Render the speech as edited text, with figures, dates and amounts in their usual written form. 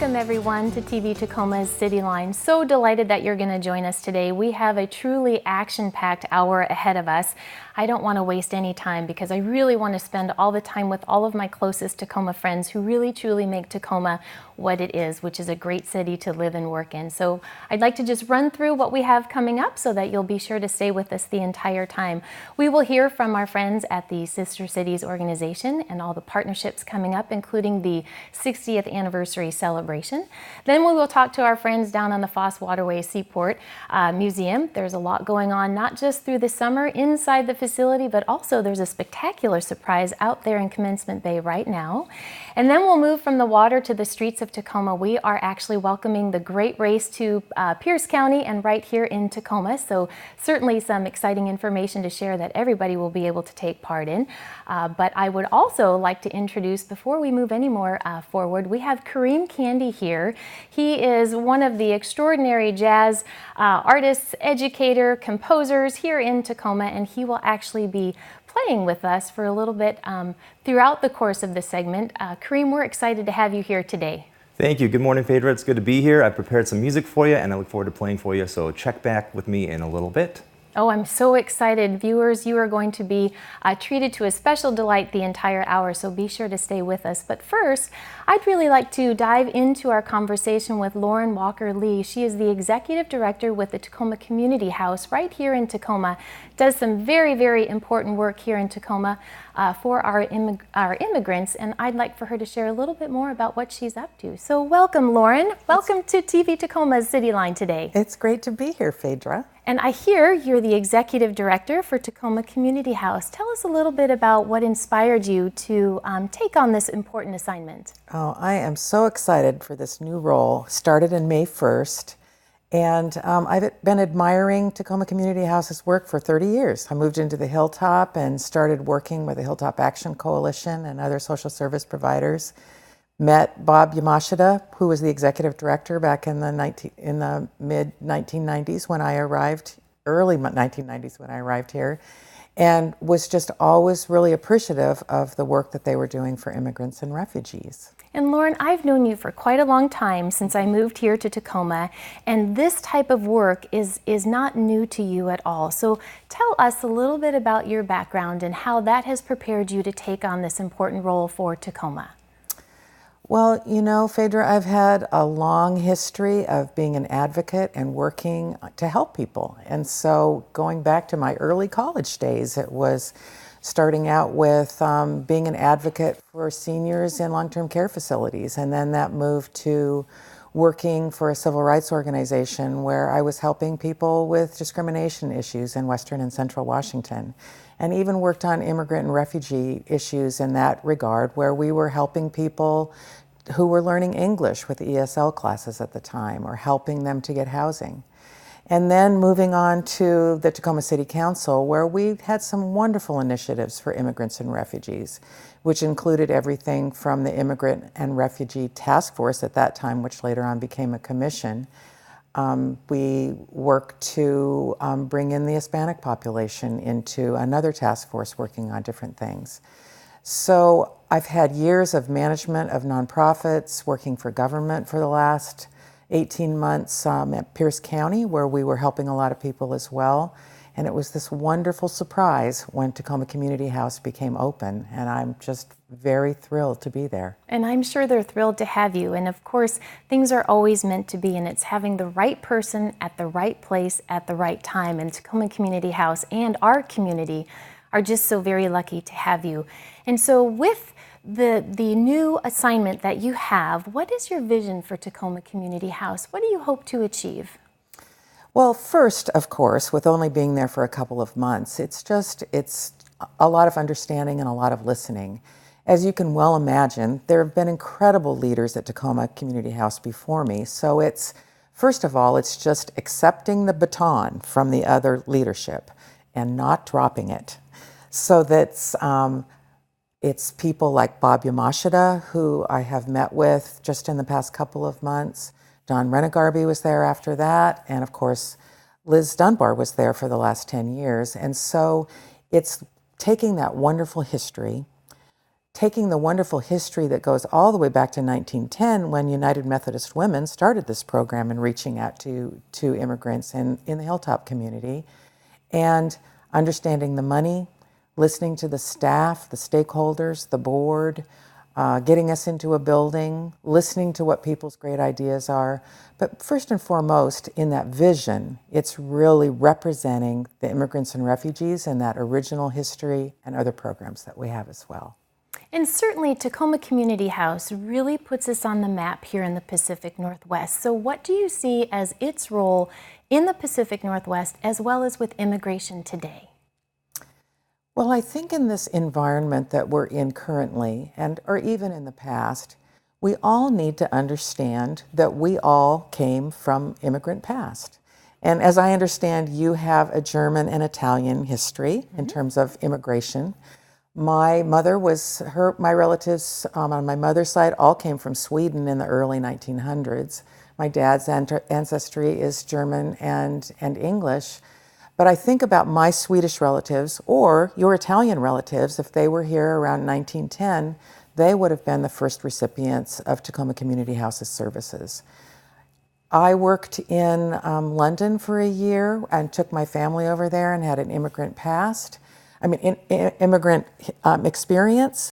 Welcome everyone to TV Tacoma's CityLine. So delighted that you're going to join us today. We have a truly action-packed hour ahead of us. I don't want to waste any time because I really want to spend all the time with all of my closest Tacoma friends who really truly make Tacoma what it is, which is a great city to live and work in. So I'd like to just run through what we have coming up so that you'll be sure to stay with us the entire time. We will hear from our friends at the Sister Cities organization and all the partnerships coming up, including the 60th anniversary celebration. Then we will talk to our friends down on the Foss Waterway Seaport Museum. There's a lot going on, not just through the summer inside the facility, but also there's a spectacular surprise out there in Commencement Bay right now. And then we'll move from the water to the streets of Tacoma. We are actually welcoming the great race to Pierce County and right here in Tacoma. So certainly some exciting information to share that everybody will be able to take part in. But I would also like to introduce, before we move any more forward, we have Kareem Candy here. He is one of the extraordinary jazz artists, educator, composers here in Tacoma, and he will actually be playing with us for a little bit throughout the course of this segment. Kareem, we're excited to have you here today. Thank you. Good morning, Phaedra. It's good to be here. I've prepared some music for you, and I look forward to playing for you, so check back with me in a little bit. Oh, I'm so excited. Viewers, you are going to be treated to a special delight the entire hour, so be sure to stay with us. But first, I'd really like to dive into our conversation with Lauren Walker-Lee. She is the Executive Director with the Tacoma Community House right here in Tacoma. Does some very, very important work here in Tacoma for our immigrants, and I'd like for her to share a little bit more about what she's up to. So welcome, Lauren. Welcome to TV Tacoma's CityLine today. It's great to be here, Phaedra. And I hear you're the Executive Director for Tacoma Community House. Tell us a little bit about what inspired you to take on this important assignment. Oh, I am so excited for this new role. Started in May 1st, and I've been admiring Tacoma Community House's work for 30 years. I moved into the Hilltop and started working with the Hilltop Action Coalition and other social service providers. Met Bob Yamashita, who was the executive director back in the mid-1990s when I arrived, early 1990s when I arrived here, and was just always really appreciative of the work that they were doing for immigrants and refugees. And Lauren, I've known you for quite a long time since I moved here to Tacoma, and this type of work is not new to you at all. So tell us a little bit about your background and how that has prepared you to take on this important role for Tacoma. Well, you know, Phaedra, I've had a long history of being an advocate and working to help people. And so going back to my early college days, it was starting out with being an advocate for seniors in long-term care facilities. And then that moved to working for a civil rights organization where I was helping people with discrimination issues in Western and Central Washington. And even worked on immigrant and refugee issues in that regard, where we were helping people who were learning English with ESL classes at the time, or helping them to get housing. And then moving on to the Tacoma City Council, where we had some wonderful initiatives for immigrants and refugees, which included everything from the Immigrant and Refugee Task Force at that time, which later on became a commission. We worked to bring in the Hispanic population into another task force working on different things. So I've had years of management of nonprofits, working for government for the last 18 months at Pierce County, where we were helping a lot of people as well. And it was this wonderful surprise when Tacoma Community House became open, and I'm just very thrilled to be there. And I'm sure they're thrilled to have you. And of course, things are always meant to be, and it's having the right person at the right place at the right time. And Tacoma Community House and our community are just so very lucky to have you. And so with the new assignment that you have, what is your vision for Tacoma Community House? What do you hope to achieve? Well, first, of course, with only being there for a couple of months, it's a lot of understanding and a lot of listening. As you can well imagine, there have been incredible leaders at Tacoma Community House before me. So first of all, it's just accepting the baton from the other leadership and not dropping it. So that's it's people like Bob Yamashita, who I have met with just in the past couple of months. Don Renegarby was there after that. And of course, Liz Dunbar was there for the last 10 years. And so it's taking that wonderful history, taking the wonderful history that goes all the way back to 1910 when United Methodist Women started this program and reaching out to immigrants in the Hilltop community, and understanding the money, listening to the staff, the stakeholders, the board, getting us into a building, listening to what people's great ideas are. But first and foremost, in that vision, it's really representing the immigrants and refugees and that original history and other programs that we have as well. And certainly Tacoma Community House really puts us on the map here in the Pacific Northwest. So what do you see as its role in the Pacific Northwest as well as with immigration today? Well, I think in this environment that we're in currently, or even in the past, we all need to understand that we all came from immigrant past. And as I understand, you have a German and Italian history in terms of immigration. My relatives on my mother's side all came from Sweden in the early 1900s. My dad's ancestry is German and English. But I think about my Swedish relatives or your Italian relatives, if they were here around 1910, they would have been the first recipients of Tacoma Community House's services. I worked in London for a year and took my family over there and had an immigrant experience.